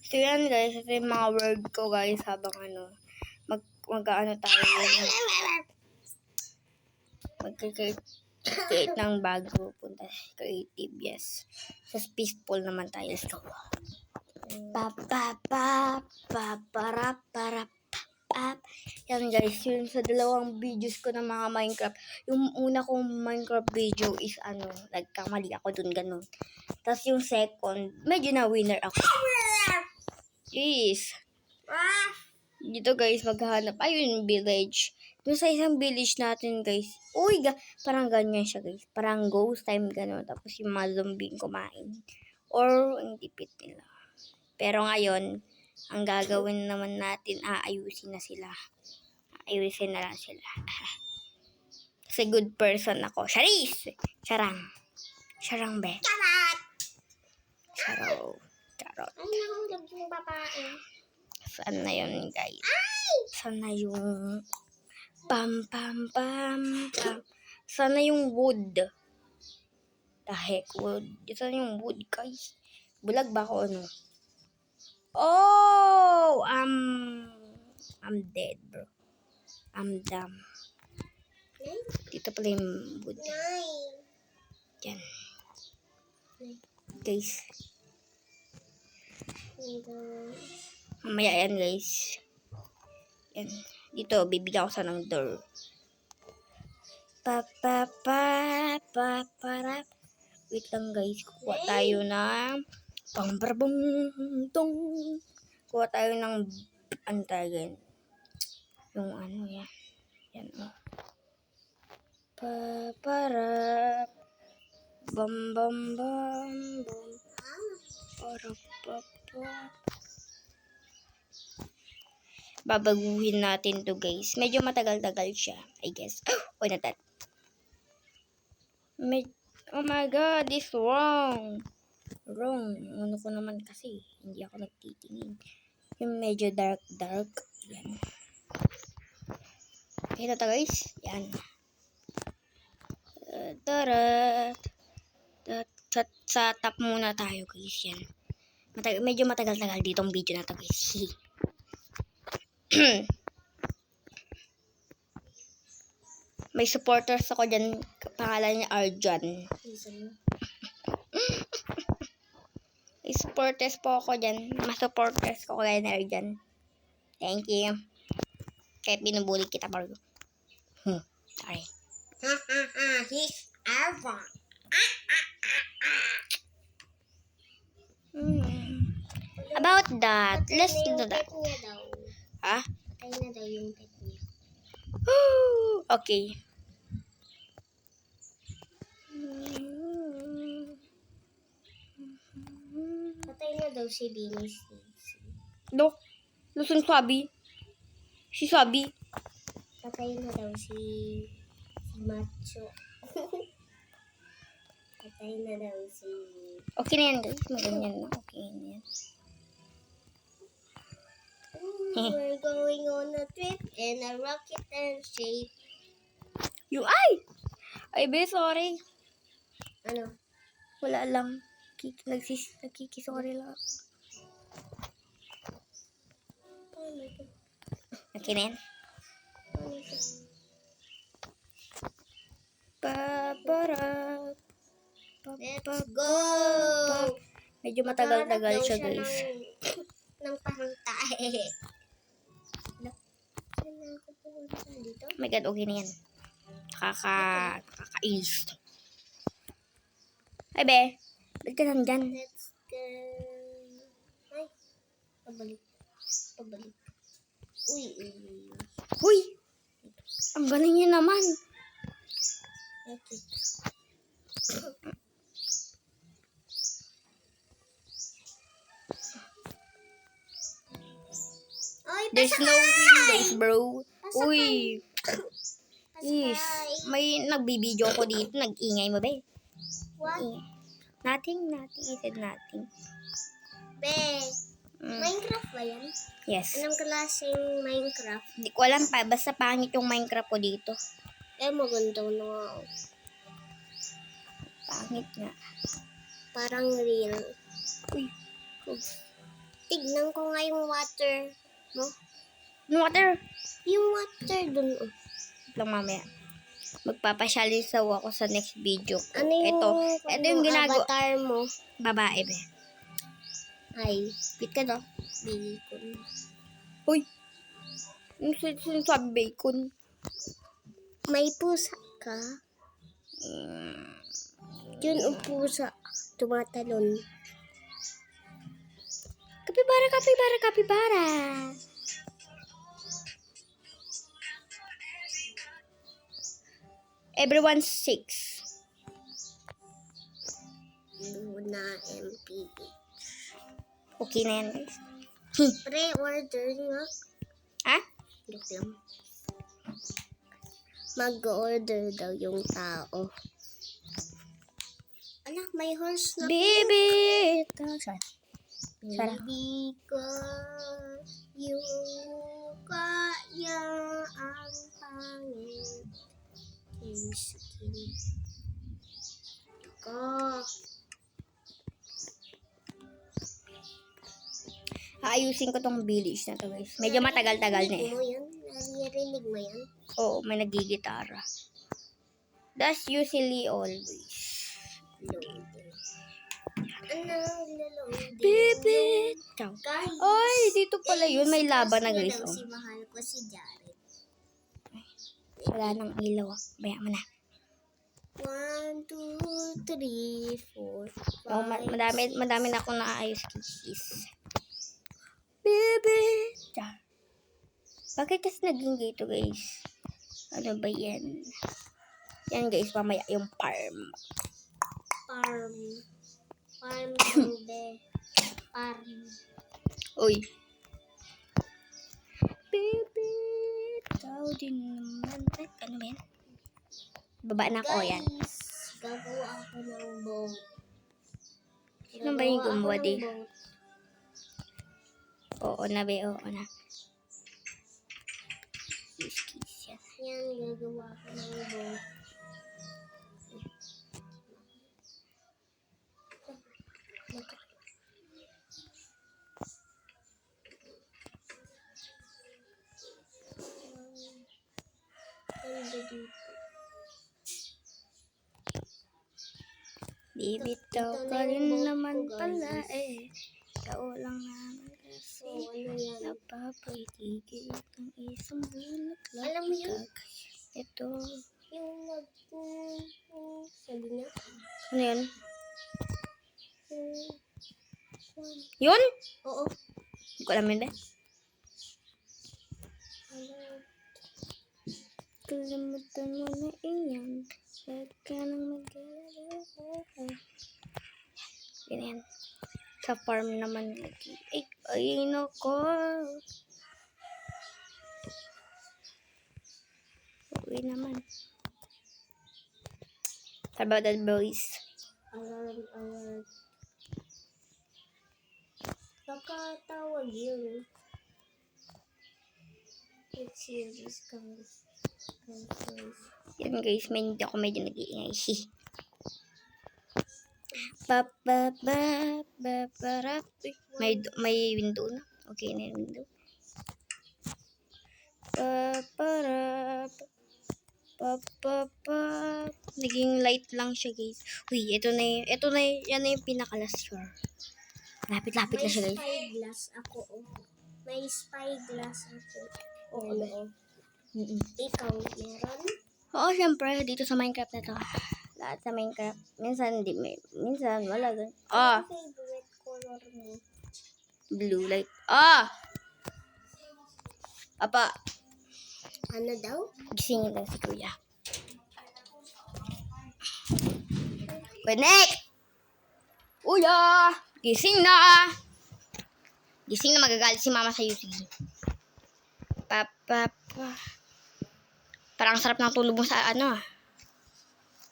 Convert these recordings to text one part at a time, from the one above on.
So yan guys, ito yung mga word ko guys habang mag-ano tayo mag-create ng bago punta creative, yes. So peaceful naman tayo. Let's go. Yan guys, yun sa dalawang videos ko ng mga Minecraft. Yung una kong Minecraft video is nagkamali ako dun, ganun. Tapos yung second, medyo na winner ako. Yes. Dito guys, maghahanap. Ayun yung village. Doon sa isang village natin guys. Uy, parang ganyan siya guys. Parang ghost time gano'n. Tapos yung mga zombie kumain. Or hindi pit nila. Pero ngayon, ang gagawin naman natin, aayusin na sila. Ayusin na lang sila. Kasi good person ako. Charis! Charang. Charang be. Charot! Charot. Charot. Ano yung yung babae? Saan na yun guys? Saan na yung pam. Saan na yung wood? The heck wood? Saan yung wood guys? Bulag ba ako ano? Oh! I'm dead bro. I'm dumb. Dito pala yung wood. Yan. Guys. Mamaya yan guys. Yan. Dito, bibigyan ko sa ng door. Wait lang guys. Kuha tayo ng kuha tayo ng antagan. Yung yan. Yan o. Bam. Babaguhin natin to guys. Medyo matagal-tagal siya, I guess. Oh, natat. Oh my god, this wrong. Wrong. Ano ko naman kasi. Hindi ako nagtitingin. Yung medyo dark. Yan. Ito to guys. Yan. Sa top muna tayo guys. Yan. Medyo matagal-tagal ditong video na to guys. May supporters ako dyan. Pangalan niya Arjan. May supporters po ako dyan. Mas supporters ko kaya na Arjan. Thank you. Kahit binubuli kita bro. Sorry. He's Arvan. About that, let's do that. Ha? Patay na daw yung pet niya. Okay. Patay na daw si Beanie Stacy. Dok, Luzon Sabi. Si Sabi. Patay na daw si Macho. Patay na daw si... Okay na yan guys. Maganyan na. Okay na yan. We're going on a trip in a rocket and shape. Ay, be, sorry. Ano? Wala lang. Nagkikisorry lang. Okay na yan. Let's go! Medyo matagal-tagal siya guys. Ng pangtae. Oh my god, okay na yan. Kakainis. Ay be, ba't ka nandyan? Let's go. Ay, pabalik. Uy! Ang galing niya naman. Okay. There's no windows, bro. Uy. Yes. May nagbibideo ko dito. Nag-ingay mo, be. What? Nothing. I said nothing. Be, Minecraft ba yan? Yes. Anong klaseng Minecraft? Hindi ko alam pa. Basta pangit yung Minecraft ko dito. Maganda na nga. Pangit nga. Parang real. Uy. Tignan ko nga yung water mo. Water. Yung water dun. Oh. Lang mamaya. Magpapasyalis daw ako sa next video ko. Ano yung, Ito yung ginagawa. avatar mo? Babae, be. Ay, Wait ka daw. bacon. Uy. Yung sinasabi bacon. May pusa ka? Yun ang pusa. Tumatalon. Kapibara, kapibara, kapibara. Everyone's 6. Luna MPH. Okay na yan, guys. Pre-order nga. Ha? Joke lang. Mag-order daw yung tao. Anak, may horse na. Baby. Saan? Sarap. Baby ko, yung kaya ang pangit. Skin. Ko. Aayusin ko tong village na to, guys. Medyo matagal-tagal na eh. Mo yan? Naririnig mo yan? Oo, may nagigitara. That's usually always. Loading. Ano, loading? Baby. Ciao. Guys. Ay, dito pala yun. May laban na, guys. Oh. Si mahal ko si Jared. Wala nang ilaw. Baya mo na. 1, 2, 3, 4, 5. Oh, madami na akong naayos kiss. Baby. Ciao. Bakit kasi naging gito, guys? Ano ba yan? Yan, guys. Mamaya yung farm. Farm. Hindi. Farm. Uy. Baby. Ikaw din naman. Ay, ano ba yan? Baba na ako yan. Guys, gagawa ako ng boat. Sino ba yung gumawa di? boat. Oo na, be. Oo na. Kiss yan. Yan, gagawa ako ng boat. Bibitaw ka rin naman pala eh. Ikaw lang naman kasi. Ano yan? Napapaitigil ng isang bulaklak. Alam mo yun? Ito. Yung sabi niya. Ano yun? Yun? Oo. Hindi ko alam yun eh. Kalimutan mo na iyan. Huwag ka nang mag-alala. Ganyan. Sa farm naman lagi. Ay, nako. Uwi naman. How about that, boys? Alert. Nakatawag yun. Let's hear this comes. Yan guys, hindi ako medyo nag-iingay. May window na. Okay na yung window. Naging light lang siya guys. Uy, yan na yung pinaka-last floor. Lapit-lapit na siya guys. May spyglass ako. May spyglass ako. Oo. Ikaw, meron? Oo, syempre, dito sa Minecraft na to. Lahat sa Minecraft. Minsan, minsan, wala gan. Ano favorite color mo? Blue light. Apa, Ano daw? gisingin lang si Kuya. Connect! Kuya! Gising na! Gising na, magagalit si Mama sa YouTube. Parang sarap ng tulog mo sa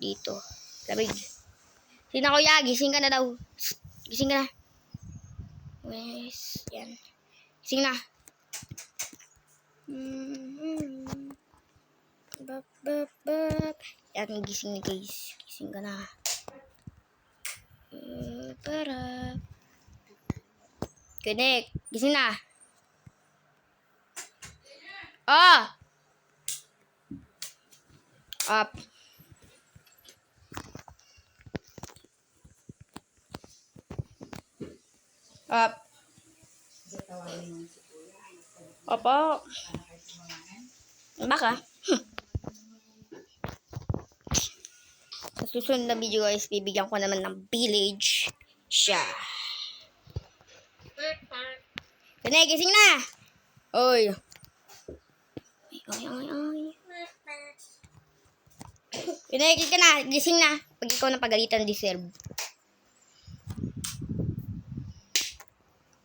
dito. Labig. Sina Kuya, gising ka na daw. Gising ka na. Yes, yan. Gising na. Yan, gising na guys. Gising ka na. Connect. Gising na. Oh! Up. Up. Opo. Baka. Sa susunod na video guys, bibigyan ko naman ng village siya. Connect. Gising na. Oy. Ay. Pinahigit ka na, gising na. Pag ikaw na pagalitan, deserve.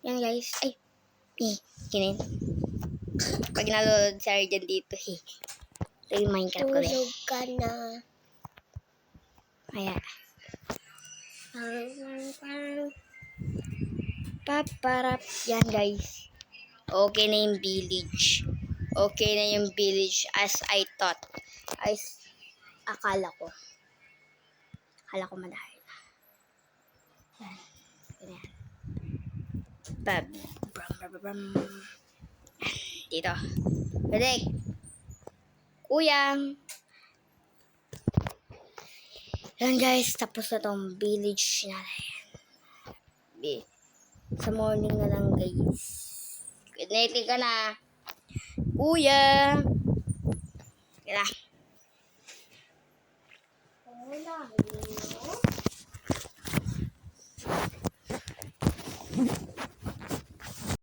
Yan guys. Ay. Kinin. Pag nalood si Arjan dito, ito yung Minecraft ko Tulog ka na. Ayan. Paparap. Yan guys. Okay na yung village. Okay na yung village as I thought. Akala ko. Akala ko madahil. Yan. Ganyan. Bram. Dito. Balik. Kuyang. Yan guys. Tapos na tong village natin. Sa morning na lang guys. Good night ka na. Kuya. Kaya. Wala.